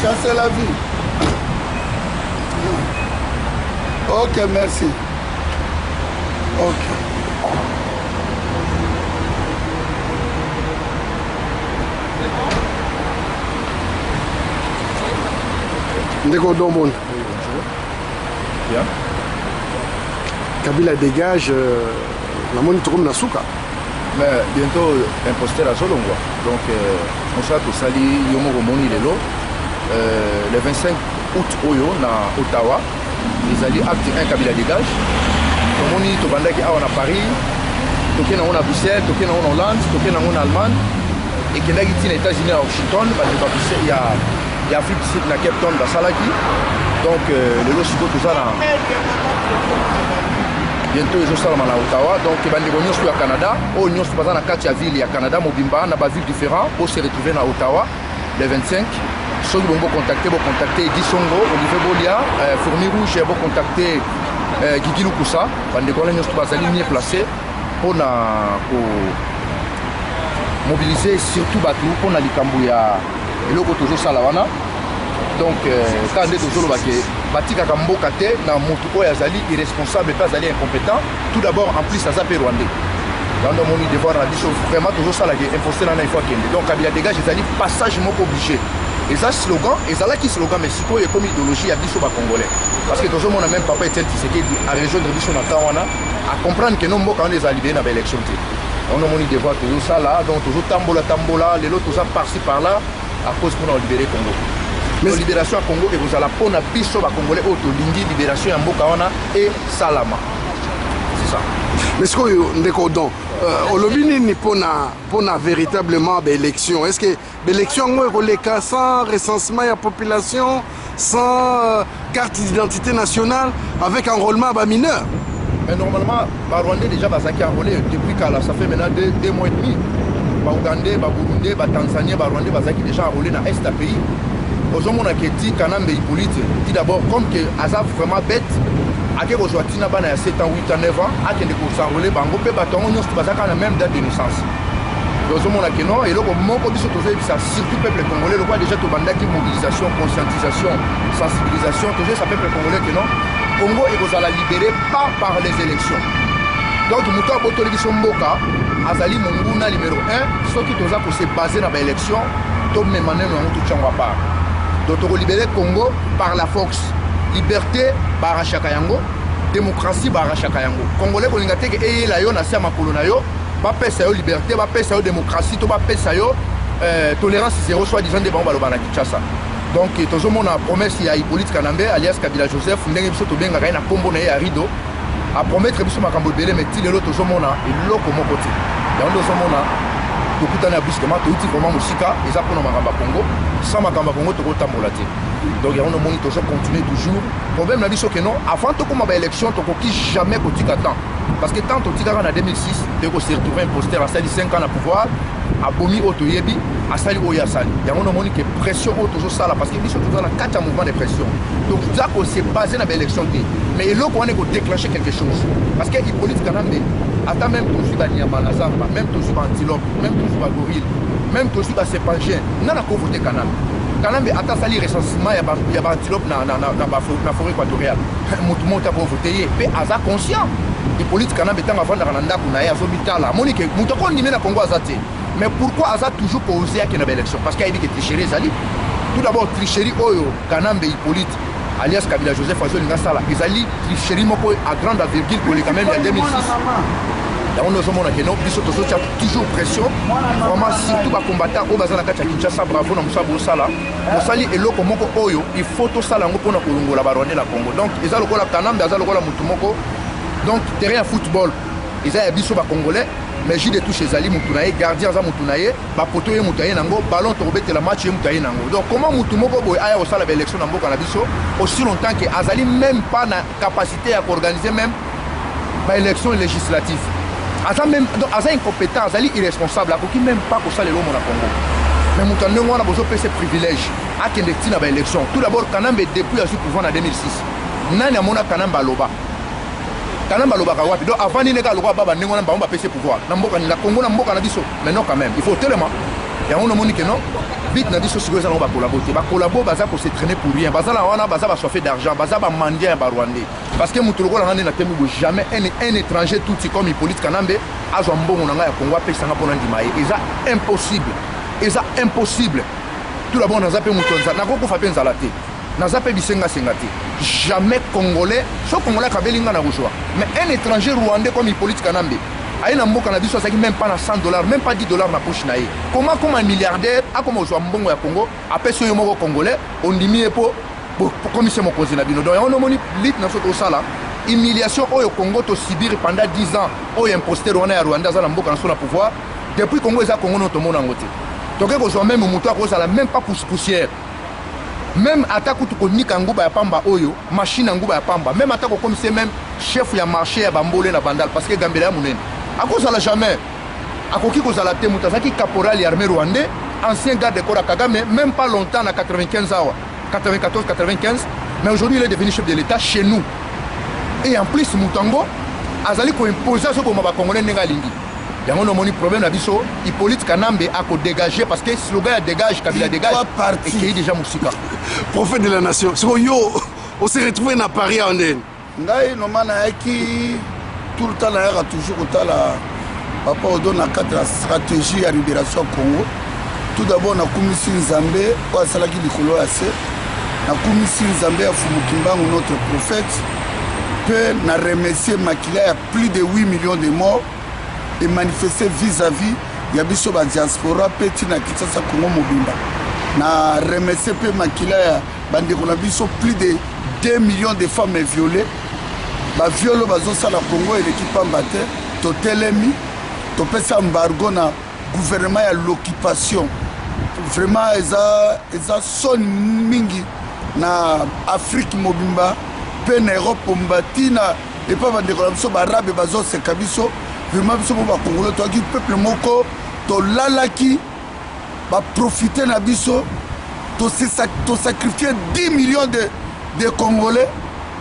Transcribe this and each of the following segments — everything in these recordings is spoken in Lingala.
Chasser la vie. Ok, merci. Ok. Ndeko Dombon. Bien. Kabila dégage. La monnaie tourne na souka. Mais bientôt imposteur à Zolongwa. Donc on s'est tout sali yomo moni lelo. Le 25 août oyo na Ottawa, ils allaient acte 1 Kabila dégage. On moni to bandaki awa na Paris, toke na on a Bruxelles, toke na on Hollande, toke na on Allemagne et que ndaki tina États-Unis à Washington, parce que Bruxelles il y a Afrique du Sud na Cape Town da Salaki. Donc le lot siko tout ça na bientôt ils ont ça à Ottawa. Donc bandi ko nyonso ya Canada, o nyonso baza na kati ya ville ya Canada mobimba na ba ville différent pour se retrouver na Ottawa le 25. Ceux qui vont contacter Guy Songo, Olivier Bolia, Fourmi Rouge, vont contacter Guigui Lukusa, parce que nous sommes bien placés pour mobiliser surtout Batou pour la Likambouya et le Kotojo Salawana. Donc, quand on est toujours Batika Kambo Kate, na Moutouko Yazali irresponsable, pas Zali incompétent, tout d'abord en plus à Zapé Rwandais. Dans le monde, devoir vraiment toujours ça, imposté dans la fois qu'il donc, Kabila dégage, ils allaient passage obligé. Et ça, slogan, et ça là qui slogan, mais si quoi, il y a comme idéologie, il y a des congolais. Parce que tout le monde a même papa et tel qui a rejoindre l'édition dans Tawana, à comprendre que nous, quand on les a libérés dans l'élection, on a mon idée de voir toujours ça là, donc toujours tambola, les autres, tout ça par-ci par-là, à cause qu'on a libéré Congo. Mais la libération à Congo, et vous allez pour la piste sur Congolais, auto lingi, libération à Mbokawana et Salama. C'est ça. Mais ce qu'on a dit, Olobini ni pona véritablement d'élection. Est-ce que l'élection est sans recensement de la population, sans carte d'identité nationale, avec enrôlement à mineur? Mais normalement, les Rwandais déjà enrôlé depuis ça fait maintenant 2 mois et demi. Les Ougandais, les Burundais, les Tanzaniens, les Rwandais déjà enrôlés dans l'Est du pays. Aujourd'hui, on a dit Kanambe Hippolyte, dit d'abord comme que Azaf vraiment bête. Ake Bozoatina bana ya 7 ans, 8 ans, 9 ans, ake ndeko s'enrôler bango pe batongo nyonso bazaka na même date de naissance. Dozomona ke non et loko moko biso tozo ça surtout peuple congolais le quoi déjà to bandaki mobilisation, conscientisation, sensibilisation, toujours ça peuple congolais que non Congo est la libéré pas par les élections. Donc muto abotoli biso mboka azali monguna numéro 1 soki toza ko se baser na ba élection to memaneno ya mutu tchangwa part. Donc to libérer Congo par la force. Liberté barachaka yango, démocratie barachaka yango. Congolais ko lingate ke eyela yo na sia makolo na yo, ba pesa yo liberté, ba pesa yo démocratie, to ba pesa yo tolérance zéro soit disant de bango baloba na Kinshasa. Donc tozomona promesse ya Hippolyte Kanambe alias Kabila Joseph ndenge biso to benga na kombo na ya rido a promettre biso makambo belé mais ti lelo tozomona eloko moko ti. Yango tozomona tokutana brusquement to uti vraiment musika eza pona makamba Congo sans makamba Congo to kotambola ti. Donc il y a un monde qui continue toujours. Le problème là, c'est que non, avant de commencer l'élection, tu ne jamais qu'au temps. Parce que tant que tu en 2006, tu as retrouvé un poster à 5 ans à pouvoir, à Bomi Otoyebi, à Sali Oyasali. Il y a un monde qui est pression autour ça là parce qu'ils sont toujours dans 4 mouvements de pression. Donc ça, c'est basé dans l'élection. Mais là, on est déclencher quelque chose. Parce qu'il y a Hippolyte Kanambe, attends même toujours à Niamalazamba, même toujours à Antilope, même toujours à Gorille, même toujours à Sépangien, on a voté Kanambe. Kanambe ata sali recensement ya ba antilope na forêt équatoriale. Mutu pour voter pe aza conscient. Hippolyte Kanambe tanga vanda na ndako na ya zobitala. Monique mutu ko ndimé na Congo azate. Mais pourquoi aza toujours posé à une élection? Parce qu'il y a des tricheries zali. Tout d'abord tricherie oyo Kanambe Hippolyte alias Kabila Joseph Azo Lingasala. Ils tricherie moko à grande envergure pour les quand même en 2006. On a toujours pression. Vraiment, surtout les combattants au Bazana Kinshasa, bravo, dans Moussa Boussala. Moussali et Loko Moko Oyo, il faut tout ça pour la Baronne la Congo. Donc, ils ont le Kanam, ils ont le Moutumoko. Donc, terrain football, ils ont un biseau congolais, mais j'ai des touches chez Ali Moutounaye, gardien à Moutounaye, Bapoto et Moutaye Nango, ballon tombé la match et Moutaye Nango. Donc, comment Moutumoko a aussi l'élection dans Boka aussi longtemps que Azali même pas la capacité à organiser même l'élection législative. aza incompétent, azali irresponsable, akoki même pas kosalela omo na Congo. Mais moto ndenge wana bozo pesa privilège akende tina ba élection. Tout d'abord Kanambe depuis azu pouvoir en 2006. Nani amona Kanamba aloba. Kanamba aloba wapi. Donc avant ni neka loba baba ndenge wana ba pesa pouvoir. Na mboka na Congo na mboka na biso. Mais non quand même, il faut tellement. Il y a un homme qui non. Vite na biso sikoyo za ba collaborer. Ba collaborer baza ko se traîner pour rien. Baza la wana baza ba soif d'argent, baza ba mendier ba Rwandais. Parce que moto lokola ngane na temu jamais un étranger tout comme Hippolyte Kanambe azo mbongo na nga ya Congo apesa nga pona ndima ye. Eza impossible. Eza impossible. Tout d'abord naza pe moto nza nako ko fa pe nzala te. Naza pe bisenga senga te. Jamais congolais, so congolais ka belinga na bojoa. Mais un étranger rwandais comme Hippolyte Kanambe aïe na mboka na biso même pas na $100, même pas $10 na poche na ye. Comment comme un milliardaire a comme ozwa mbongo ya Congo apesa so yo moko congolais ondimi e po commission mokozi na bino. Donc on moni lit na soto sala humiliation au Congo to subir pendant 10 ans au imposteur wana ya Rwanda za na mboka na so na pouvoir depuis Congo eza Congo no to mona ngote. Donc ko zo même muto ko sala même pas poussière. Même attaque tout konika nguba ya pamba oyo machine nguba ya pamba même attaque comme c'est même chef ya marché ya bambole na bandal parce que Gambela ya munene akozala jamais akoki kozala te mutazaki caporal ya armée rwandais ancien garde de corps à Kagame même pas longtemps à 95 ans 94 95 mais aujourd'hui il est devenu chef de l'état chez nous et en plus mutango azali ko imposer so ko ba congolais nenga lingi yango no moni problème na biso Hippolyte Kanambe a ko dégager parce que slogan ya dégage Kabila dégage et qui est déjà musika prophète de la nation so yo on s'est retrouvé na Paris en Inde ngai no mana qui tout le temps là toujours autant là papa on donne la stratégie à libération Congo. Tout d'abord na kumisi Nzambe kwa salaki likolo ase na kumisi Nzambe ya Fumukimbangu notre prophète peut na remercier Makila ya plus de 8 millions de morts et manifester vis-à-vis ya biso ba diaspora petit na Kinshasa Congo mobimba na remercier pe Makila ya bandeko na biso plus de 2 millions de femmes violées ba violo bazo sala Congo et l'équipe ambate to telemi to pesa embargo na gouvernement ya l'occupation vraiment eza son mingi na Afrique mobimba pe na Europe mbatina et pas bandeko na biso barabe bazo se kabiso vraiment biso ba Congolais to ki peuple moko to lalaki ba profiter na biso to sacrifier 10 millions de Congolais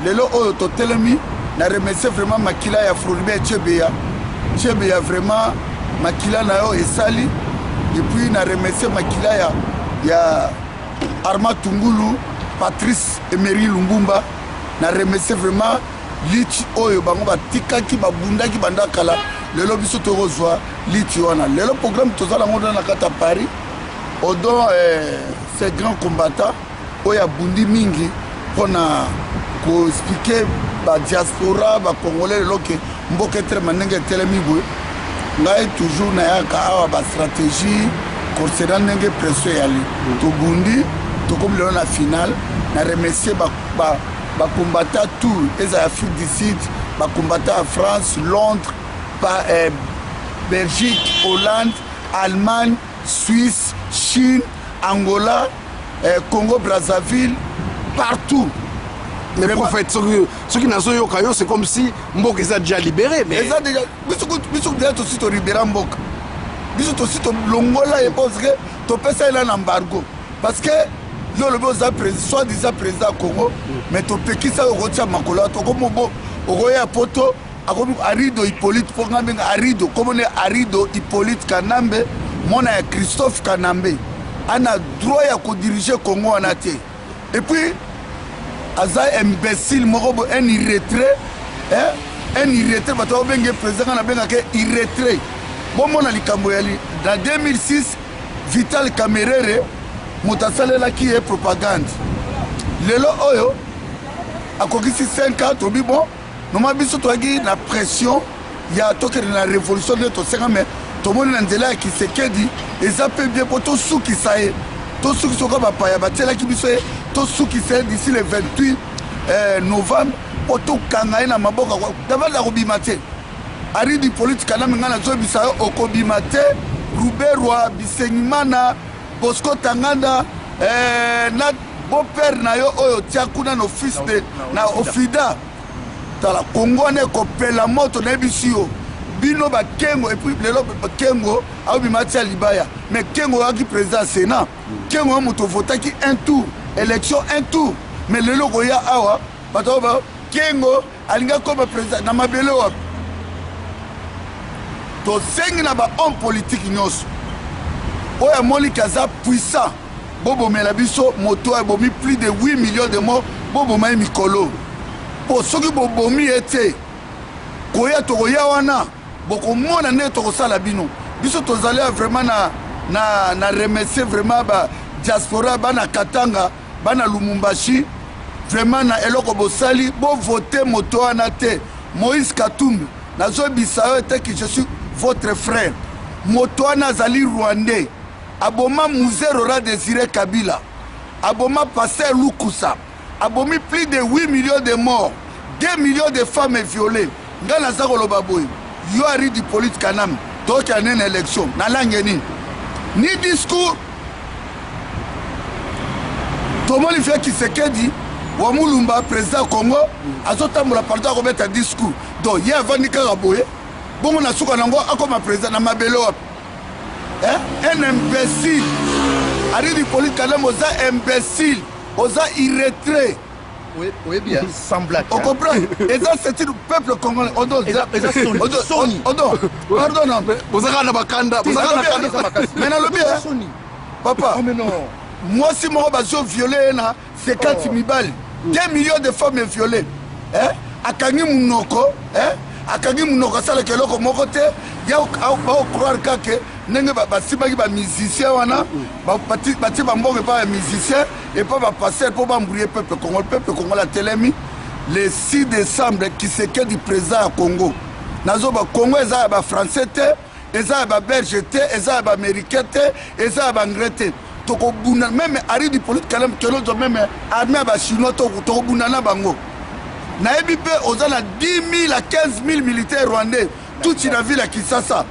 lelo oyo to telemi na remercier vraiment Makila ya Frolibe Tchebeya vraiment Makila na yo esali et puis na remercier Makila ya Arma Tungulu Patrice Emery Lumbumba na remercier vraiment Liti oyo bango batikaki babundaki bandakala lelo biso tokozwa Liti wana lelo programme tozala ngona na kata Paris odon ces grands combattants oya bundi mingi pona ko expliquer ba diaspora ba congolais loke mboka très manenge telemi boy ngai toujours na yaka awa ba stratégie concernant nenge pression yali to bundi to comme le na finale na remercier ba combattant tout les Afrique du Sud ba combattant France Londres Belgique Hollande Allemagne Suisse Chine Angola Congo Brazzaville partout. Mais prophète, ceux qui n'ont pas eu, c'est comme si Mbok est déjà libéré. Mais ils ont déjà. Ils ont déjà aussi libéré Mbok. Ils ont aussi l'Ongola et parce que tu peux ça un embargo. Parce que le soit disant président Congo, mais tu peux qui ça au Rotia Makola, tu comme au Roya Poto, Arido Hippolyte, pour Arido, comme on est Arido Hippolyte Kanambe, mon Christophe Kanambe, on a droit à diriger Congo en athée. Et puis, aza imbécile moko un irrétrait bato benge président na benga ke irrétrait bomona likambo yali dans 2006 Vital Kamerhe motasalela ki est propagande lelo oyo akokisi 5 ans to bibo noma biso to agi na pression ya toke na révolution de to 5 mais to moni na nzela ki sekedi ezape bien poto suki sae to suki soka ba pa ya batela ki biso to suki sae d'ici le 28 novembre poto kanga na maboka d'abord la robimate ari di politique na ngana zo bisayo okobimate Ruberwa Bisenyimana Bosco Tanganda na beau-père na yo oyo tiakuna no fils de na Ofida tala Congo ne kopela moto na bisio bino ba Kengo et puis lelo Kengo a bimati libaya mais Kengo a qui président Sénat Kengo moto vota qui un tour élection un tour mais lelo goya awa bato ba Kengo alinga comme président na mabele wa to sengi na ba homme politique nyos oya moli kaza puissant bobo melabiso moto a bomi plus de 8 millions de morts bobo mai mikolo po soki bobo mi ete koya to koya wana boko mona ne to kosala bino biso tozali vraiment na remercier vraiment ba diaspora bana Katanga bana Lumumbashi vraiment na eloko bosali bo voter moto wana te Moïse Katumbi nazo bisayo te que je suis votre frère moto wana zali rwandais aboma Muzerora Désiré Kabila aboma Pasteur Lukusa abomi plus de 8 millions de morts 2 millions de femmes violées ngana za koloba boy yo ari di politique kanam toki anene élection na langeni ni discours tomoli fait qui se kedi wa mulumba président Congo azotambola partout ko beta discours donc ye avandi kaka boye bongo na suka nango akoma président na mabelo un imbécile ari di politique kanam oza imbécile oza irrétrait. Oui, bien, sans blague. On comprend. Et ça, c'est le peuple congolais. Pardon. Vous avez un bakanda. Mais non, le bien. Papa. Moi, si mon bazo violé, c'est 4 balles. 2 millions de femmes violées. Akangi Mounoko. Akangi Mounoko, ça, le keloko mokote. Ya croire que nenge basibaki ba musicien wana bati bamboke pa musicien et pas va passer pour embrouiller peuple Congo la telemi le 6 décembre qui se quai du président à Congo nazo ba Congo eza ba français te eza ba belge te eza ba américain te eza ba anglais te toko buna même ari du politique quand même que l'autre même armée ba chinois toko buna na bango na ebi pe ozana 10 000 à 15 000 militaires rwandais toute la ville à Kinshasa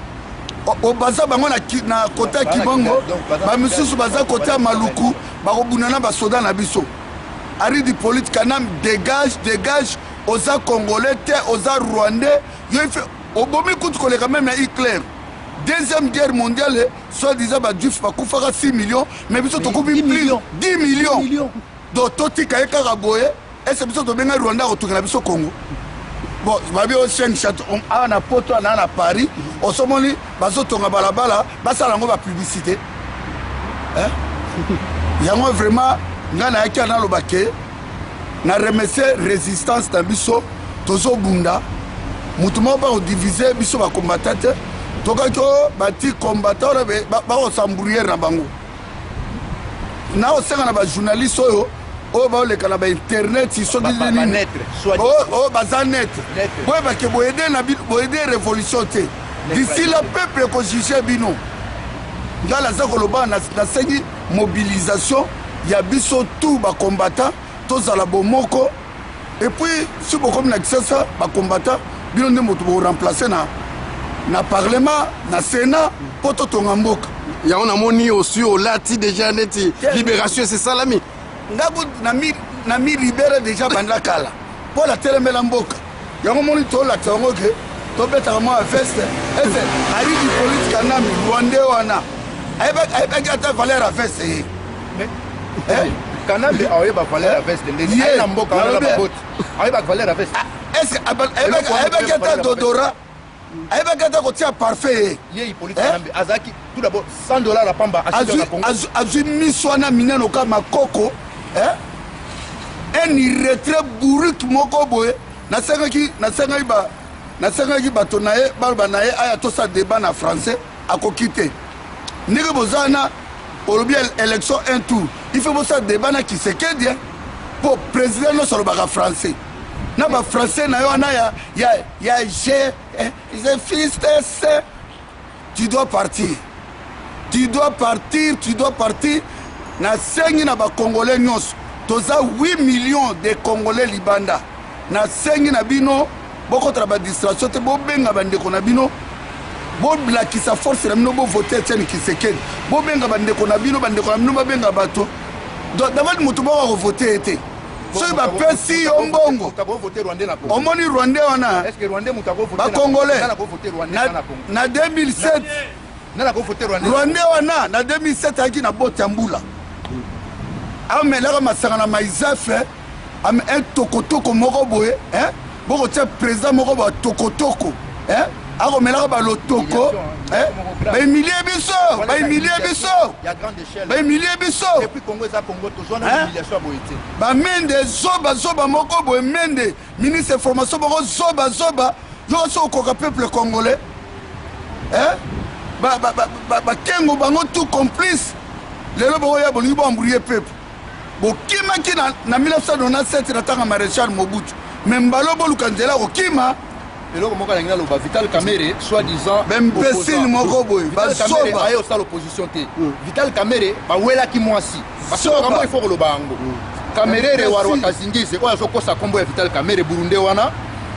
au baza bango na côté Kibongo ba misusu baza côté Maluku ba kobunana ba soda na biso ari di politique kanam dégage oza congolais te oza rwandais yo fait obomi kutu koleka même na Hitler deuxième guerre mondiale soit disant ba juif ba kufaka 6 millions mais biso to kubi plus 10 millions donc totika ekaka boye ese biso to benga Rwanda kotukela biso Congo. Bon, je vais au château à Poto, à Paris, au Somali, baso tonga balabala, basa lango ba publicité. Yango vraiment ngana yaki na lobake na remercier résistance na biso tozo bunda mutuma ba diviser biso ba combattant toka ko bati combattant ba osamburier na bango. Na osenga na ba journaliste oyo oh bah les canabes internet ils sont des oh bazar net ouais bah que boyede révolution d'ici le peuple que juge bino dans la zakoloba na sengi mobilisation ya biso tout ba combattant tous à la bomoko et puis si beaucoup comme na ça ba combattant bino ne moto remplacer na parlement na sénat poto tonga mboka ya on a moni aussi au lati déjà neti libération c'est ça l'ami ngabu na mi libéré déjà banda kala pour la telemela mboka yango moni to la tongo ke to beta mo veste ese ari di politique kanam rwandais wana ayeba gata valeur à veste mais kanam ayeba valeur à veste ndeni na mboka na ba bot ayeba valeur à veste ese ayeba gata dodora ayeba gata ko tia parfait ye politique kanam azaki tout d'abord $100 à pamba azu miswana mineno kama koko un irrétrait bourrique moko boye nasengaki bato na ye balba na ye aya tosa débat na français akokite ndenge bozana olobi élection un tour il faut bosa débat na Kisekedi pour président no solo baka français na ba français na yo na ya j'ai fils de ce tu dois partir na sengi na ba congolais nyos toza 8 millions de congolais libanda na sengi na bino boko traba distraction te bo benga bandeko na bino bo blakisa force na bino bo voter Etienne Tshisekedi bo benga bandeko na bino ba benga bato donc d'abord mutu ba ko voter ete soki bapesi yo mbongo omoni rwandais wana bacongolais na 2007 rwandais wana na 2007 ayaki na bote ya mbula amelaka masanga na maizafe un tokotoko moko boye bokotia président moko ba tokotoko akomelaka balotoko baemilie biso bamende zoba moko boye mende ministre information moko zoba yo so okoka peuple congolais bakengo bango tout complice lelo bokoya bolingi boambrouye peuple bokimaki na 1997 na ntango maréchal Mobutu me mbalo boluka nzela kokima eloko moko alingi naloba Vital Kamerhe soi-disant bembesile moko boye basoba aye osala opposition te Vital Kamerhe bawelaki mwasi basobakambo ifo koloba yango Kamerhe warwa Kazingize oyo azokosa kombo ya Vital Kamerhe burunde wana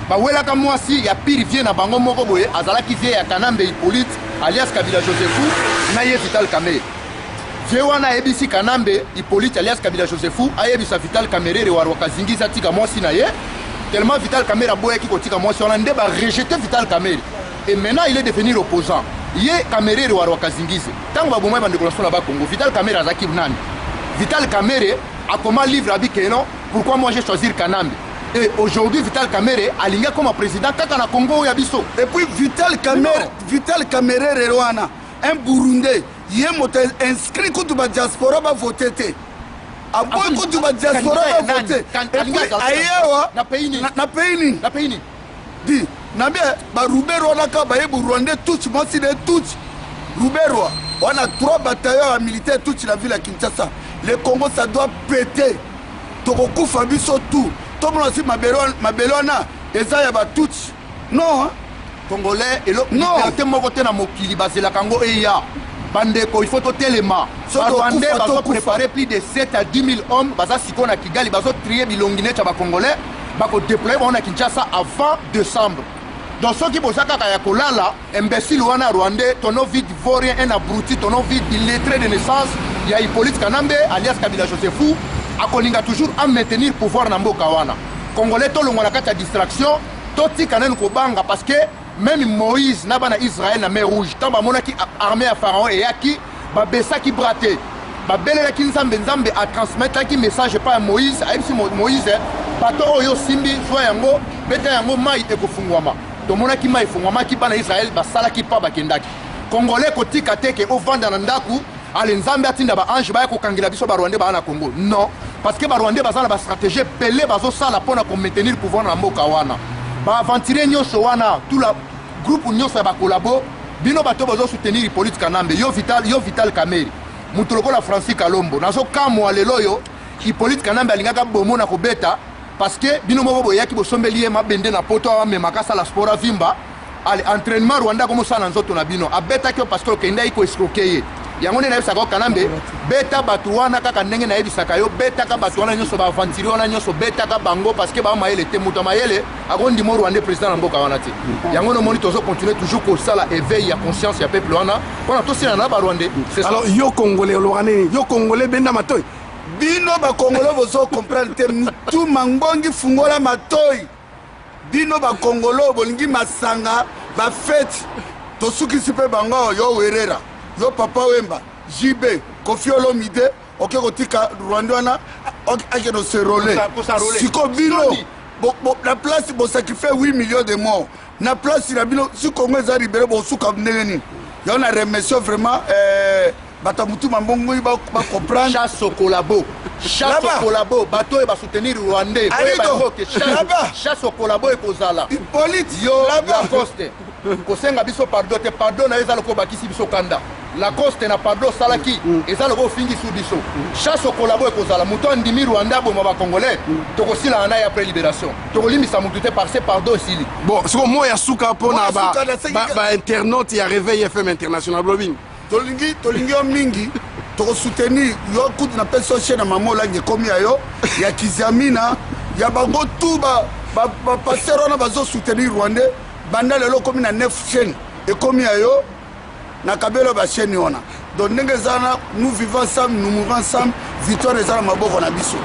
bawelaka mwasi ya pire vie na bango moko boye azalaki vie ya Kanambe Hippolyte alias Kabila Josephu na ye Vital Kamerhe vie wana ayebisi Kanambe Hippolyte alias Kabila Josephu ayebisa Vital Kamerhe warwa Kazingize atika mwasi na ye tellement Vital Kamerhe aboyaki kotika mwasi wana nde barejeté Vital Kamerhe et maintenant il est devenu opposant ye Kamerhe warwa Kazingize tango babomai bandekolasion na bakongo Vital Kamerhe azaki nani Vital Kamerhe akoma livre abikeno pourquoi moi j'ai choisi Kanambe et aujourd'hui Vital Kamerhe alinga comme président kaka na Congo ya biso et puis Vital Kamerhe wana un Burundais ye moto inscrit kutu ba diaspora ba voter te aboy kutu ba diaspora ba voter et puis ayewa na pays ni di na bien ba Rubero wana ka ba ye Burundais tout mosi de tout Rubero wana 3 bataillons militaires toute la ville à Kinshasa le Congo ça doit péter tokokufa biso tout tout le monde si mabelona eza ya ba tout non Congolais et liberté moko te na mokili bazela kango eya bandeko il faut totelema Rwandais bazo préparer plus de 7 à 10 000 hommes baza siko na Kigali bazo trier bilongine cha ba Congolais bako déployer na Kinshasa avant décembre donc ceux qui bosaka kaya kolala imbécile wana Rwandais tono vide vaurien un abruti tono vide illettré de naissance ya Hippolyte Kanambe alias Kabila Josephu akolinga toujours à maintenir pouvoir na mboka wana Congolais tolongo na kati ya distraction totika nenu kobanga parce que même Moïse n'a pas Israël na mer rouge tant ba monaki armée à Pharaon et yaki ba besaki braté ba belela ki nzambe a transmettre ki message pas à Moïse a epsi Moïse bato oyo simbi soit yango beta yango mai ekofungwama to monaki mai fungwama ki bana Israël ba sala ki pa ba kendaki Congolais kotika teke o vanda na ndaku ale nzambe atinda ba ange ba ko kangila biso ba Rwandais ba na Congo non parce que ba Rwandais ba sala ba stratégie pelé bazo sala pona ko maintenir pouvoir na mboka wana ba aventurer nyoso wana tout la groupe nyonso ba collabo bino bato bazo soutenir Hippolyte Kanambe yo Vital Kamerhe mutu lokola Francis Kalombo nazo kamwa lelo yo Hippolyte Kanambe alingaka bomo na kobeta parce que bino moko boyaki bosombeli ye mabende na poto wa memaka la sport vimba ale entraînement Rwanda comme ça na nzoto na bino abeta ki parce que kenda iko escroquer yango ne na yebisaka Kanambe beta batu wana kaka ndenge na yebisaka yo beta ka batu wana nyonso ba avantiri wana nyonso beta ka bango parce que ba mayele te muto mayele akondi mo Rwanda président na mboka wana te yango no moni tozo continuer toujours ko sala éveil ya conscience ya peuple wana pona to sina na ba Rwandais alors yo Congolais lorane yo Congolais benda matoy bino ba Congolais bozo comprendre te tout mangongi fungola matoy bino ba Congolais bolingi masanga ba fête to suki sipe bango yo werera yo Papa Wemba JB Koffi Olomide oke kotika Rwanda wana oke no se roler siko bino la place bo sacrifier 8 millions de morts na place la bino si Congo za libéré bo suka ndengeni ya on a remercié vraiment batamutu mambongo ba comprendre chasse au collabo bato e ba soutenir Rwandais chasse au collabo e kozala Hippolyte yo la coste kosenga biso pardon na ezalo ko bakisi biso kanda la coste na pardon salaki ezalo ko fingi sous biso chasse au collabo e kozala muto ndimi Rwanda bo ba Congolais to kosila na après libération to kolimisa mutu te parce pardon sili bon siko moya suka pona ba internaute ya réveil FM international blobing tolingi yo mingi to soutenir yo kutu na peso chaîne mamola nge komi yo ya Kizamina ya bango tout ba passer on bazo soutenir Rwandais banda lelo komi na 9 chaînes et komi yo na kabelo ba chaîne wana donc nous vivons ensemble, nous mourons ensemble, victoire est dans ma boque on a biso.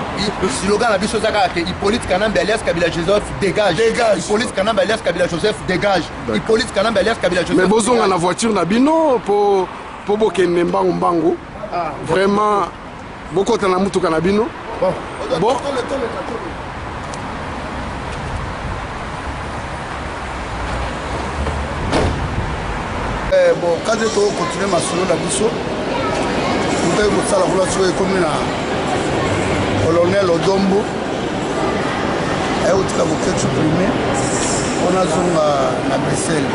Slogan la biso zaka que Hippolyte Kanambe alias Kabila Joseph dégage. Hippolyte Kanambe alias Kabila Joseph dégage. Hippolyte Kanambe alias Kabila Joseph. Mais besoin dans la voiture na bino pour bokende mbangu. Vraiment beaucoup de mutu kana bino. Bon. Bon, quand je continue ma solo la biso, vous avez ça la relation comme na colonel Odombo, et au travail que tu primé, on a son na Bruxelles.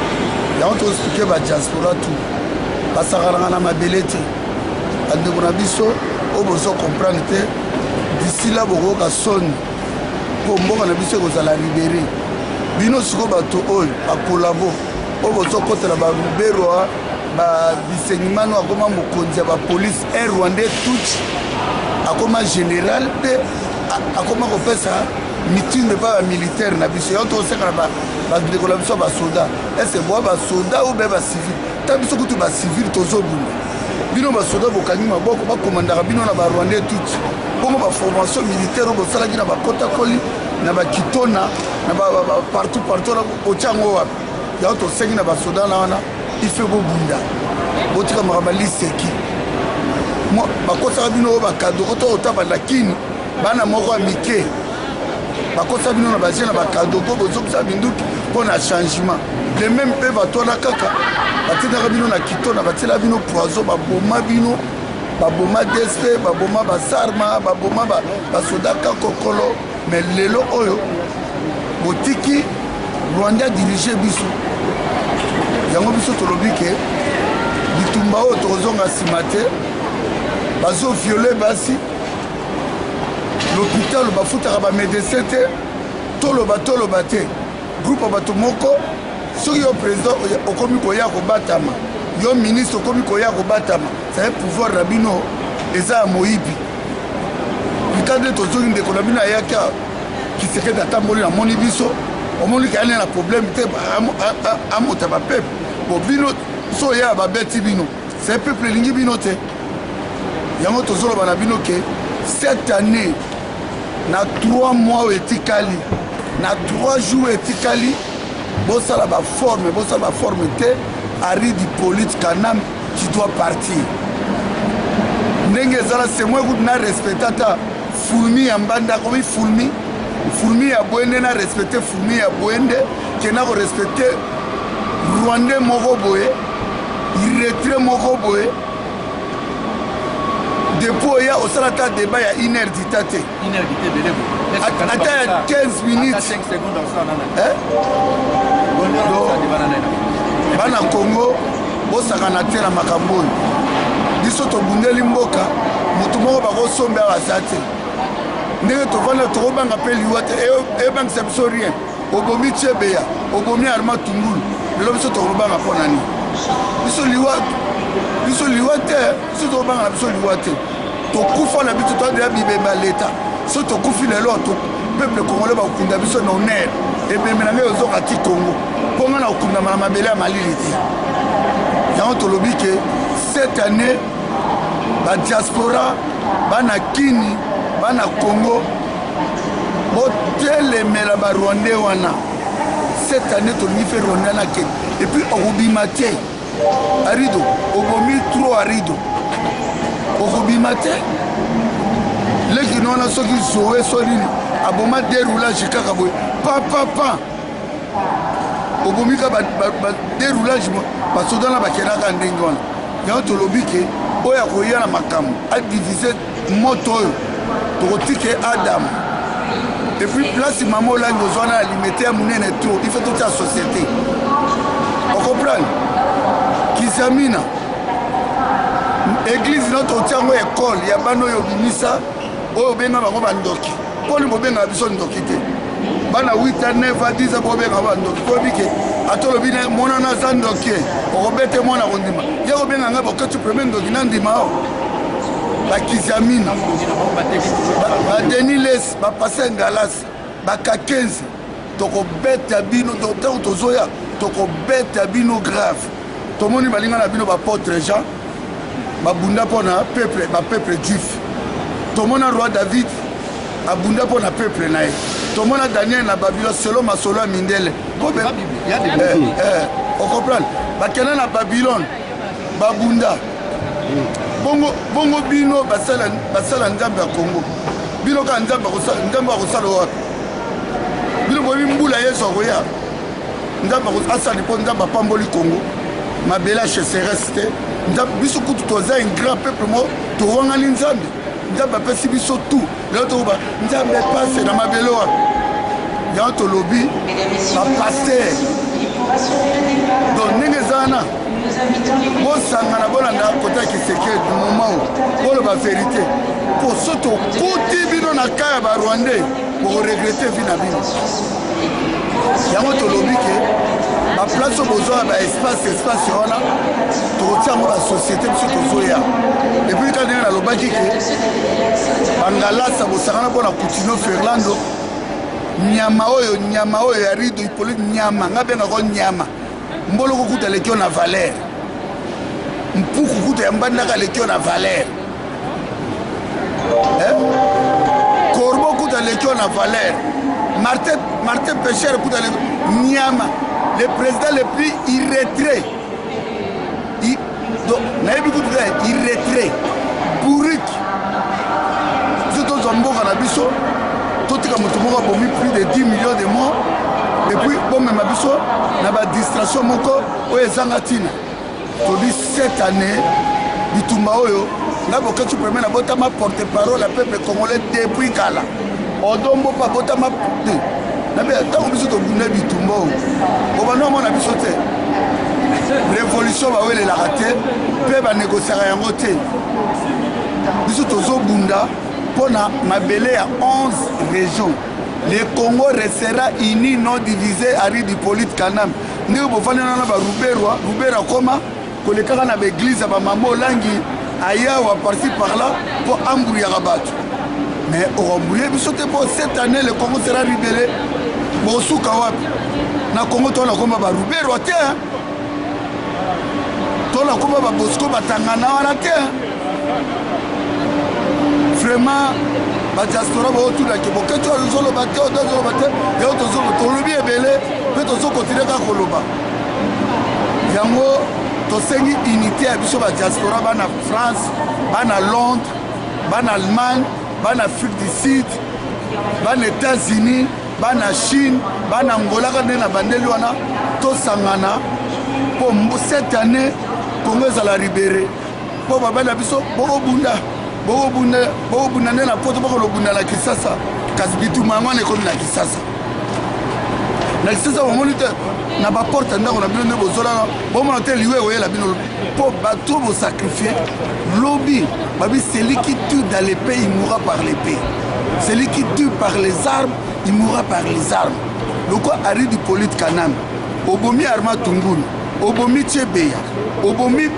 Et on t'a expliqué la diaspora tout, parce que na ma belete, ande ko na biso, o besoin comprendre que d'ici là beaucoup ka sonne, pour mboka na biso ko za la libérer. Bino siko bato ol a collabo. Obo sokotela ba Rubero ba bisenimano akoma mokonzi ba police un Rwandais tout akoma général pe akoma kopesa meeting pas militaire na biso yo to sekala ba dekola biso ba soldat est-ce bois ba soldat ou ba civil ta biso kutu ba civil tozobunda bino ba soldat bokangi maboko ba commandant bino na ba Rwandais tout bongo ba formation militaire bo sala kina ba kota koli na ba kitona na ba partout na ochango wa ya to sengi na basoda na wana ife bo bunda botika makamba liseki mo bakosa bino ba kado ko to otaba lakini bana moko amike bakosa bino na baje na ba kado ko bozo sa binduki pour na changement les mêmes pe batona kaka batina bino na kitona batela bino poison baboma bino baboma DSP baboma basarma baboma basoda kakokolo mais lelo oyo botiki Rwanda dirige biso yango biso tolobi ke bitumba oyo tokozonga nsima te bazoviole basi l'hôpital bafutaka bamédecin te toloba te groupe ya bato moko soki yo président okomi koya kobatama yo ministre okomi koya kobatama saye pouvoir na bino eza ya moyibi likande tozongi ndeko na bino ayaki Kisekedi atamboli na moni biso omoni kayane na problème te amota ba peuple bo bino so ya ba beti bino c'est peuple lingi bino te yango tozoloba na bino ke cette année na 3 mois etikali na 3 jours etikali bosala ba forme te ari di Hippolyte Kanambe tu dois partir ndenge zala c'est moi que na respectata fulmi ya mbanda komi fulmi ya Bwende na respecter fulmi ya Bwende kena ko respecter Rwandais moko boye retrait moko boye depuis ya osalata débat ya 1 heure ditate ata ya 15 minutes 5 secondes bana Congo bosakana te na makambo oyo biso tobundeli mboka motu moko bakosombe awa aza te ndenge tovanda tokobanga mpe liwa te ebangisa biso rien obomi Tchebeya obomi Arma Tungulu lelo biso tokobanga mpo nani biso liwa te biso tokobanga na biso liwa te tokufa na biso toadeya bibemba leta so tokufi lelo peuple congolais bakokunda biso na honneur ebembe na ngai ozoka ti Congo mpo nga na kokundama na mabele ya malili te yango tolobi ke cette année badiaspora bana Kini bana Congo botelemela barwandais wana cette année tolingi fe Rwanda na ke et puis okobima te arido obomi trop arido okobima te leki nona soki zoe solini aboma déroulage kaka boye pa obomi ka déroulage basoda na bakelaka ndenge wana yango tolobi ke oyo akoya na makambo adivise moto oyo tokotike Adam et puis place mama olangi ozwa na alimete ya monene trop il faut toute la société okomprendre Kizamina église notre otiango école ya bana oyo bimisa oyo benga bango bandoki mponi bobenga biso ndoki te bana 8 9 10 bobenga bandoki po bike atolobi mona na za ndoki okobete mwana kondima ye kobenga ngai bokati premier ndoki na ndima o bakizamina badeniles bapase ngalas baka 15 tokobeta bino ntango tozoya tokobeta bino grave tomoni balinga na bino bapotre Jean babunda mpona peuple juif tomona roi David abunda mpona peuple na ye tomona Daniel na Babylone selon masolo ya mindele ocomprendre bakenda na Babylone babunda bongo bino basala nzambe ya Congo bino ka nzambe akosala wapi bino boyebi mbula Yesu akoya nzambe asali mpo nzambe apamboli Congo mabele sécheresse te biso kutu toza un grand peuple mo towangani nzambe nzambe apesi biso tout lelo tokoba nzambe epase na mabele wapi yango tolobi bapaster donc ndenge eza wana bosangana bolanda kota ya Kisekedi momao boloba verité po so tokuti bino na ka ya barwandais bokoregrete vi na bino yango tolobi ke baplace oyo bozwa espace wana tokotia yango basociété biso tozoya epuis ka ndenge nalobaki ke bangalasa bosangana mpona Coutinho Fernando nyama oyo ya rido hippolyte nyama nga bengako nyama mboloko kuta lekio na valeur mpuku kuta ya mbandaka lekio na valeur corbeau kuta lekio na valeur Martin Pêcheur kuta nyama le président le plus irrétrait nayebi kutuka irrétrait bourrique biso tozwa mboka na biso totika moto moko abomi plus de 10 millions de morts et puis bomema biso na badistraction moko oyo ezanga ntina todi cette année bitumba oyo nga bokati premier na botama porte parole ya peuple congolais depuis kala odombo pa botama nabe ntango biso tobunda bitumba oyo obanda omona biso te révolution bawelelaka te mpe banégociaka yango te biso tozobunda mpona mabele ya 11 régions. Le Congo restera uni, non divisé, Ari Hippolyte Kanam. Nous avons fait Rubera Koma, que les gens de l'église, maman Langi, ailleurs ou par-ci par-là, pour embrouiller Rabat. Mais au embrouiller, cette année, le Congo sera libéré. Bosu Kawap. Na Congo, tu as comme Rubera, tiens. Tu as comme Bosco Batangana, tiens. Vraiment. La diaspora va autour de la Kiboka, tu as le solo bâti, tu as le solo bâti, et tu as le solo bâti, tu as le solo continuer à Koloba. Yango, tu as une unité à la diaspora, en France, en Londres, en Allemagne, en Afrique du Sud, en États-Unis, en Chine, en Angola, en Bandelouana, tout Sangana, pour cette année, Congo est libéré. Pour Babel Abisso, pour Bunda. Bobuna na poto boko lobuna la Kisasa kasi bitu mangwa ne komi na Kisasa au moniteur na ba porte ndako na bino ne bozola bomo na teliwe oyela bino po bato bo sacrifier lobby babi celui qui tue dans les pays il mourra par l'épée celui qui tue par les armes il mourra par les armes loko Ari Hippolyte Kanam obomi Arma Tungulu obomi Tchebeya obomi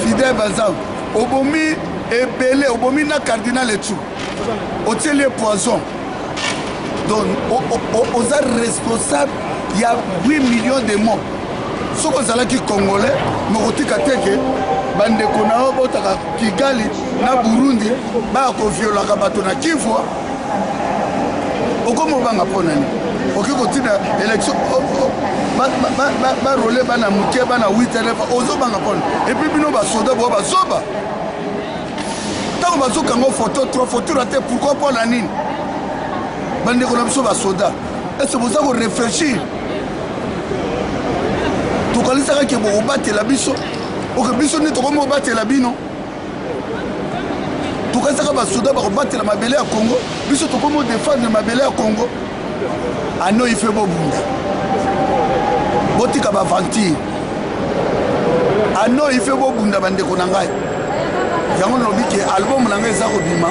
Fidel Bazam obomi ebele obomi na cardinal etu otie les poisons donc aux responsable il y a 8 millions de morts ce que ça là qui congolais mokotika teke bande kona botaka Kigali na Burundi ba ko violaka bato na Kivu okomo banga ponani okiko tina élection ba rolé bana muke bana 8 élèves ozobanga pona et puis bino ba soda bo ba zoba tango bazoka ngo photo 3 photos raté pourquoi pas la nine bande ko na biso ba soda et c'est pour ça qu'on réfléchit to kalisa ka ke bo batela biso o ke biso ni to ko mo batela bino to kalisa ka ba soda ba ko batela mabele ya Congo biso to ko mo défendre mabele ya Congo ano il fait beau bunda botika ba vantir ano il fait beau bunda bande ko nangai yango no biki album nanga eza ko bima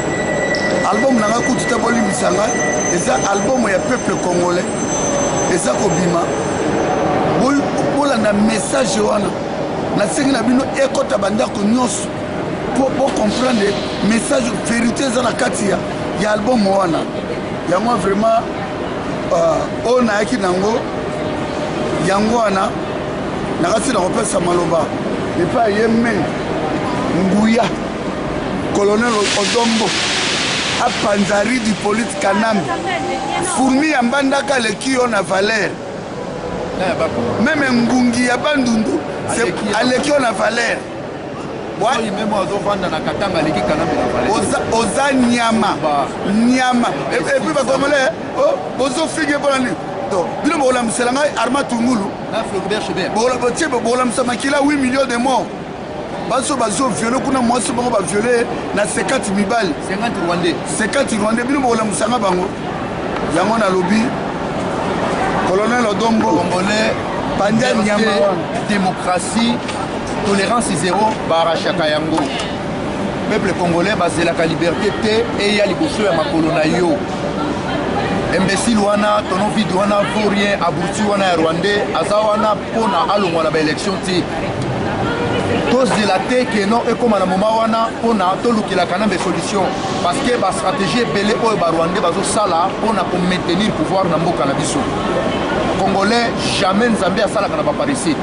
album nanga kututa boli misanga eza album ya peuple congolais eza ko bima bola na message wana na sengi na bino ekota banda ko nyos pour comprendre message vérité za na kati ya album wana yango vraiment on a qui nango yango wana nakasi nakopesa maloba epa yeme nguya colonel Odombo apanzari du police Kanambe fourmi ya mbandaka leki yo na valeur même ngungi ya bandundu aleki yo na valeur oza nyama epuis bakomole ozofige mpona bino bokolamisela ngai Armand Tungulu bokolamisa makila 8 millions de morts baso bazoviole kuna mwasi moko baviole na 50 mibali 50 rwandais bino bokolamisa nga bango yango nalobi colonel Odombo congolais pandia nyama démocratie tolérance zéro barachaka yango peuple congolais bazelaka liberté te eya liboso ya makolo na yo imbécile wana tono vide wana vaut rien abruti wana ya rwandais aza wana mpona alongwa na baélection te tozela te keno ekóma na moma wana mpona tolukelaka na solution parce que bastratégie ebele oyo barwandais bazosala mpona komaintenir pouvoir na mboka na biso congolais jamais nzambe asalaka na baparisi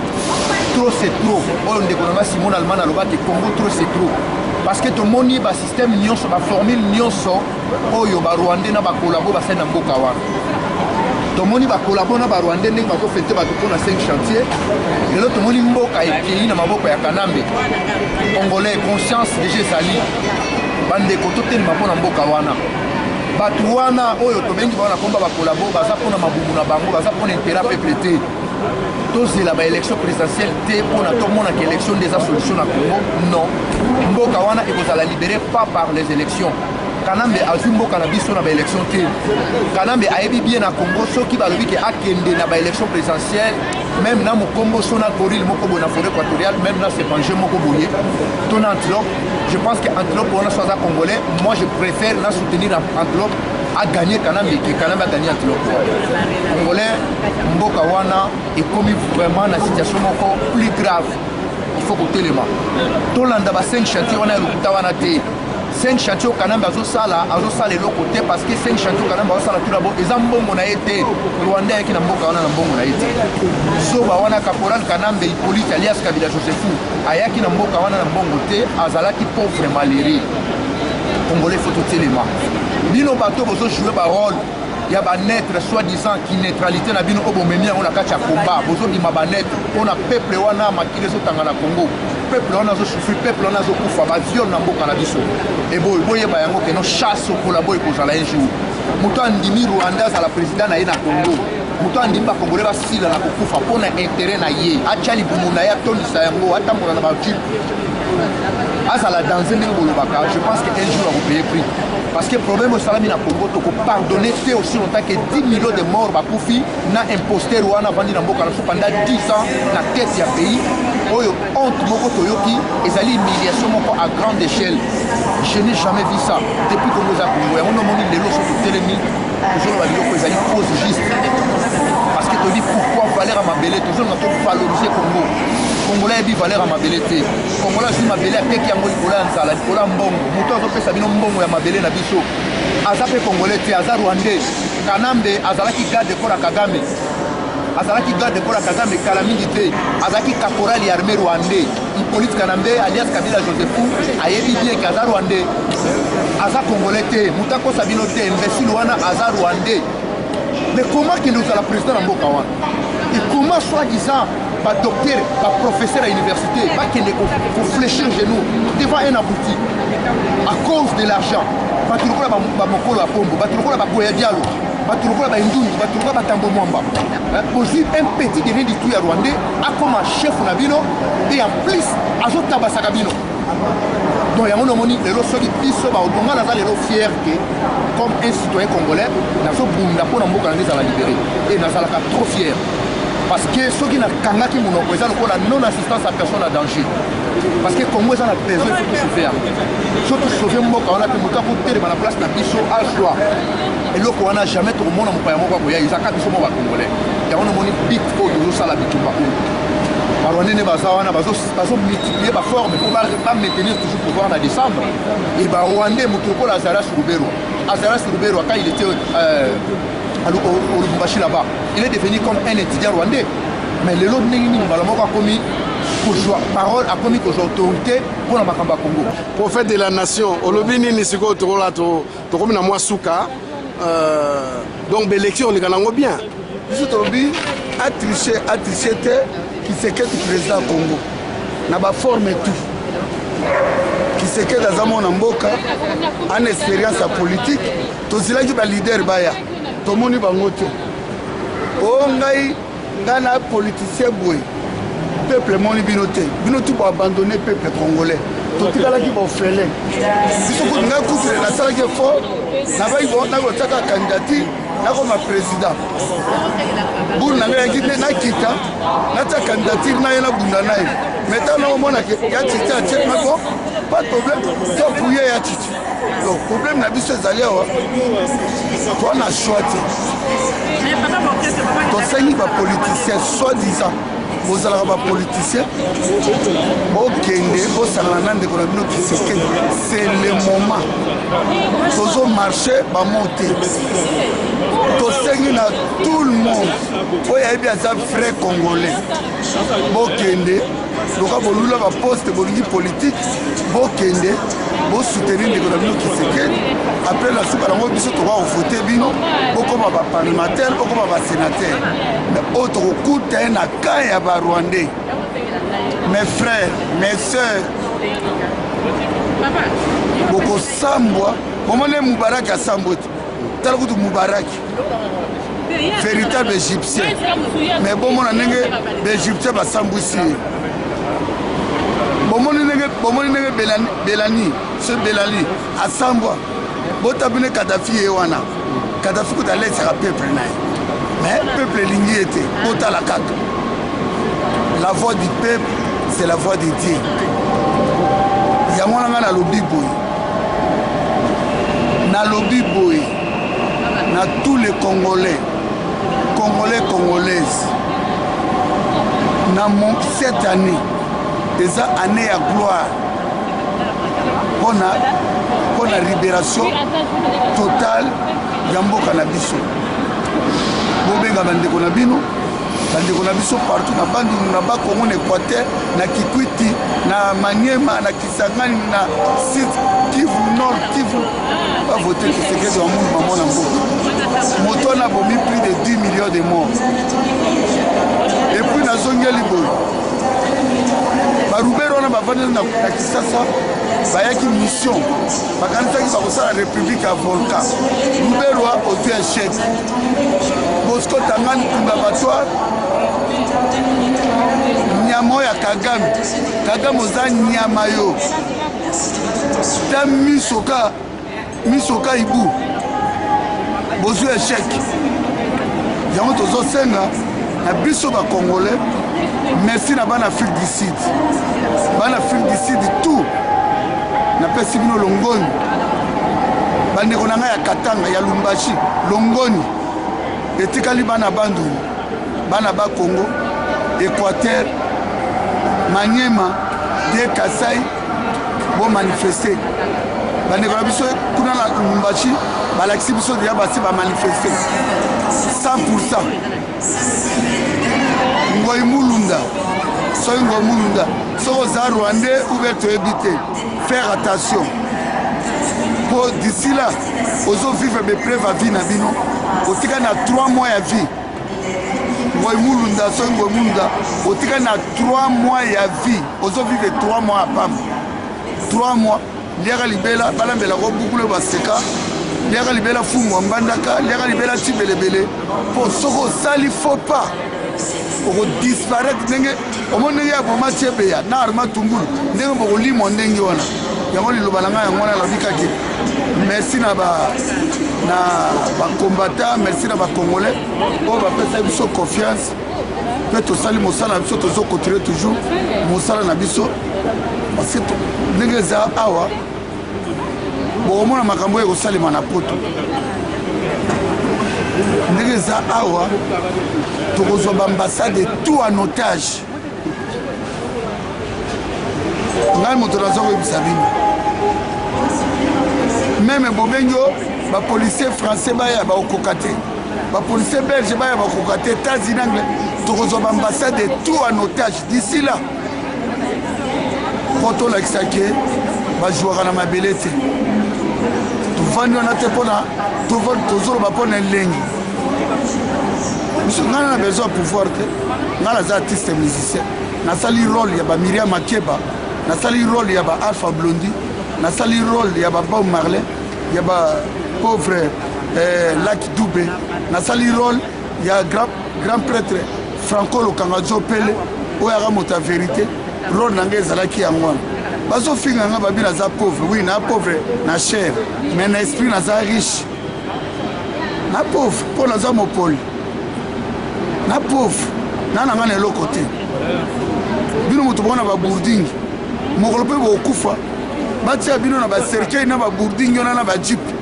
trop c'est trop oyo ndeko na nga Simon Allemand alobaki Congo trop c'est trop parce que tomoni basystème nyonso baformule nyonso oyo barwandais na bakolabo basali na mboka wana tomoni bakolabo na barwandais ndenge bazofete bato mpona 5 chantier lelo tomoni mboka ekei na maboko ya Kanambe congolais conscience déjà ezali bandeko totelema mpona mboka wana bato wana oyo tobengi bana komba bakolabo baza mpona mabubu na bango baza mpona intérêt peuple te tozela baélection présidentielle te mpona tomonaka élection nde eza solution na Congo non mboka wana ekozala libéré pas par les élections Kanambe azwi mboka na biso na baélection te Kanambe ayebi bien na Congo soki balobi ke akende na baélection présidentielle même na mokombo so na gorille moko boye na forêt équatoriale même na sépanger moko boye to na antilope je pense que antilope wana so aza congolais moi je préfère na soutenir antilope a gagné Kanambe que Kanambe a gagné antilope congolais mboka wana ekomi vraiment na situation moko plus grave il faut kotelema tolanda ba 5 chantier wana ya lokuta wana te 5 chantier Kanambe azosala eloko te parce que 5 chantier Kanambe azosala tout d'abord eza mbongo na ye te rwandais ayaki na mboka wana na mbongo na ye te zoba wana caporal Kanambe Hippolyte alias Kabila Josephu ayaki na mboka wana na mbongo te azalaki pauvre malheureux congolais faut totelema bino bato bozojouer barole ya banetre soi-disant ki neutralité na bino obomemi yango na kati ya komba bozobima banetre mpona peuple wana makili ezotanga na Congo peuple wana azosufri peuple wana azokufa baviole na mboka na biso boyeba yango keno chasse okola boye kozala un jour moto andimi rwanda azala président na ye na Congo moto andimi bakongolais basila na kokufa mpona intérêt na ye atya libumu na ye atondisa yango atambola na bajipe azala danger ndenge bolobaka je pense que un jour akopaye prix parce que problème osalami na Congo tokopardonner te aussi longtemps que 10 millions de morts bakufi na imposteur wana avandi na mboka na biso pendant 10 ans na tête ya pays oyo honte moko toyoki ezali humiliation moko à grande échelle je n'ai jamais vu ça depuis Congo eza Congo yango nomoni lelo so totelemi tozoloba biloko ezali cause juste parce que todi pourquoi Valère Mabele tozolonga tovaloriser Congo congolais yebi Valère Mabele te congolais azwi mabele ateki yango likolo ya nzala likolo ya mbongo moto azopesa bino mbongo ya mabele na biso aza mpe congolais te aza rwandais Kanambe azalaki garde corps ya Kagame azalaki garde corps ya Kagame kala mingi te azalaki caporal ya armée rwandais Hippolyte Kanambe alias Kabila Josephu ayebi bien ke aza rwandais aza congolais te moto akosa bino te imbécile wana aza rwandais mais comment kende ozala président na mboka wana et comment soi-disant docteur, professeur à l'université, faut fléchir genou devant un abouti à cause de l'argent. Baturukola bamokolo apombo, baturukola bakoya dialo, baturukola baindundu, baturukola batambo mwamba. Poser un petit dernier du tout à Rwandais a comme chef nabino et en plus azotaba sakabino. Donc il y a un homonyme de l'eau qui pisse sur le monde, on fier que comme un citoyen congolais, nazo bunda pour n'ambo canadien à la libérer et nazalaka trop fier. Parce que ceux qui n'ont pas non assistance à personne à danger. Parce que comme moi, ils ont besoin, il faut tout se faire. Surtout sauver mon cas, on a pu monter pour tenir la place dans Bisso à choix. Et là, on n'a jamais tout le monde en payant mon cas, ils ont qu'à Bisso mon congolais. Il y a un monde big pour nous, ça la bitou par contre. Alors, on est multiplier ma forme pour pas maintenir toujours pouvoir en décembre. Et bah, Rwandais, Moutouko, Azaras Rubero. Azaras Rubero, quand il était au Lubumbashi là-bas, il est devenu comme un étudiant rwandais. mais les autres n'ont pas commis parole, a commis autorité pour la Makamba Congo. Prophète de la nation, Olobini Nisiko Torola Tokomi na Mwasuka, donc l'élection, les Ganango bien. Bisoutobi a triché, qui s'est qu'être président Congo. N'a pas formé tout. Qui s'est qu'être dans un Mboka, en expérience politique, tout cela qui va leader Baya, tout le monde va voter. Oh, Ngana politicien Boué. Peuple moni binoté pour abandonner le peuple congolais tout le monde qui va faire si vous avez coupé la salle qui est fort n'a pas eu de candidature n'a comme président pour n'a pas eu de nakita n'a pas candidature n'a pas bundanaï maintenant on a que ya titi a tchèque mais bon pas de problème tu pour y a titi donc problème n'a pas ces alliés on a choisi donc ça y va politicien soi-disant vous allez avoir politicien, c'est le moment. Vous allez marcher, va monter. Tout le monde. Vous avez bien ça, frère congolais. Vous allez avoir poste politique. Vous allez vous soutenir l'économie qui se après la soupe, on va voter bino, beaucoup de parlementaires, beaucoup de sénateurs. Mais autre coup, tu as un cas Rwandais. Mes frères, mes soeurs, beaucoup Sambwa, comment les Moubarak à Sambwa, tel que Moubarak, véritable égyptien. Mais bon, mon ami, l'Égyptien va s'emboucher. Belani, ce Belali, à Sambwa, Botabune Kadhafi et Wana. Kadhafi coûte à l'aide sur le peuple. Mais le peuple ligné était, Bota la carte. La voix du peuple, c'est la voix de Dieu. Il y a un lobby boy. Na lobby boy. Na tous les Congolais, Congolaises. Na cette année. Des années à gloire pour la libération totale Yamboka na biso. Bobenga bandeko na bino, bandeko na biso partout na bandi na ba Congo na Équateur, na Kikwiti, na Maniema, na Kisangani, na Sud Kivu Nord, Kivu. Va voter pour ce que de monde maman na mboka. Moto na bomi plus de 10 millions de morts. Et puis na zongeli boy. Barubero na bavandi na Kisasa bayaki mission bakanisaki bakosala république à volcan Rubero a otu échec Bosco Tangani Kumbabatwa nyama ya Kagame oza nyama yo ta misoka ibu bozu échec yango tozosenga na biso ba Congolais. Merci na bana Afrique du Sud. Bana Afrique du Sud tout. Na pesi bino Longoni. Bande konanga ya Katanga ya Lumbashi, Longoni. Etikali bana bandu. Bana ba Congo, Équateur, Maniema, de Kasai bo manifester. Bande kona biso kuna na Lumbashi, balaksi biso dia basi ba manifester. 100%. Ngoy Mulunda, soy Ngoy Mulunda, so za Rwandais ouvert éviter, faire attention. Pour d'ici là, aux vivre mes preuves à vie nabino, au tika na 3 mois à vie. Ngoy Mulunda, soy Ngoy Mulunda, au tika na 3 mois à vie, aux vivre 3 mois à pam. 3 mois, liara libela, balambela ko beaucoup le baseka. Liara libela fumu mbandaka, liara libela tibelebele. Pour soko sali faut pas. Pour disparaître, au monde il y a pour matcher béa, n'arma tungulu, n'engo pour lui mon dengue wana. Yango li lobalanga yango na lobika ki. Merci na ba combattant, merci na ba congolais. On va faire biso confiance. Peut to sali mosala biso to zo continuer toujours. Mosala na biso. Parce que n'engo za awa. Bon mona makambo eko salima na poto. N'engo za awa. Tokozwa l'ambassade tout en otage. Ngal moto na zongo bisabino. Même bobengo ba policier français baya ba okokate. Ba policier belge baya ba okokate États-Unis anglais. tokozwa baambassade et tout en otage d'ici là po tolakisa ke bajwaka na mabele te tovandi wana te mpona tozoloba mpona elengi ngai na besoin ya pouvoir te ngai naza artiste musicien nasali rôle ya bamiriam makeba nasali rôle ya baalpha blondi nasali rôle ya babau marlin ya bapauvre laki dube nasali rôle ya grand prêtre franco lokanga jo pele oyo aka moto ya vérité rôle na ngai ezalaki yango wana bazofinga nga babi naza pauvre oui na pauvre na chair mais na esprit naza riche na pauvre mpo naza mopoli na pauvre nana nga na eloko te bino moto bona babourdingi mokolo mpe bokufa batia bino na bacercueil na babourdingi wana na bajipe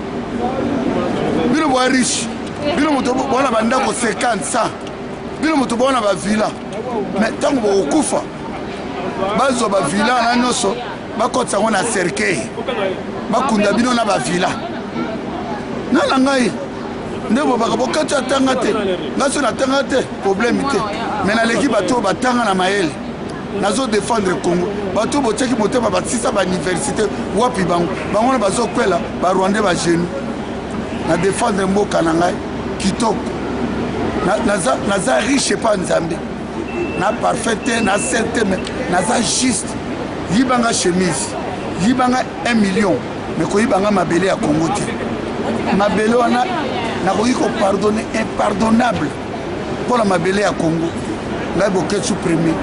bino boa riche bino moto bona bandako 50 100 bino moto bona bavilla mais ntango bokokufa bazwa bavilla na nyonso bakotisa yango na cercueil bakunda bino na bavilla nana ngai nde bobaka bokati atanga te ngai so natanga te problème te mais naleki bato oyo batanga na mayele nazodefendre congo bato oyo botiaki motema basisa bauniversité wapi bango wana bazokwela barwandais bagenu na défendre mboka na ngai kitoko naza riche epa nzambe na parfait te na sel te mais naza juste yibanga chemise yibanga 1 million mais koyibanga mabele ya congo te mabele wana nakoki kopardonne impardonnable mpona mabele ya congo ngai boketsu premier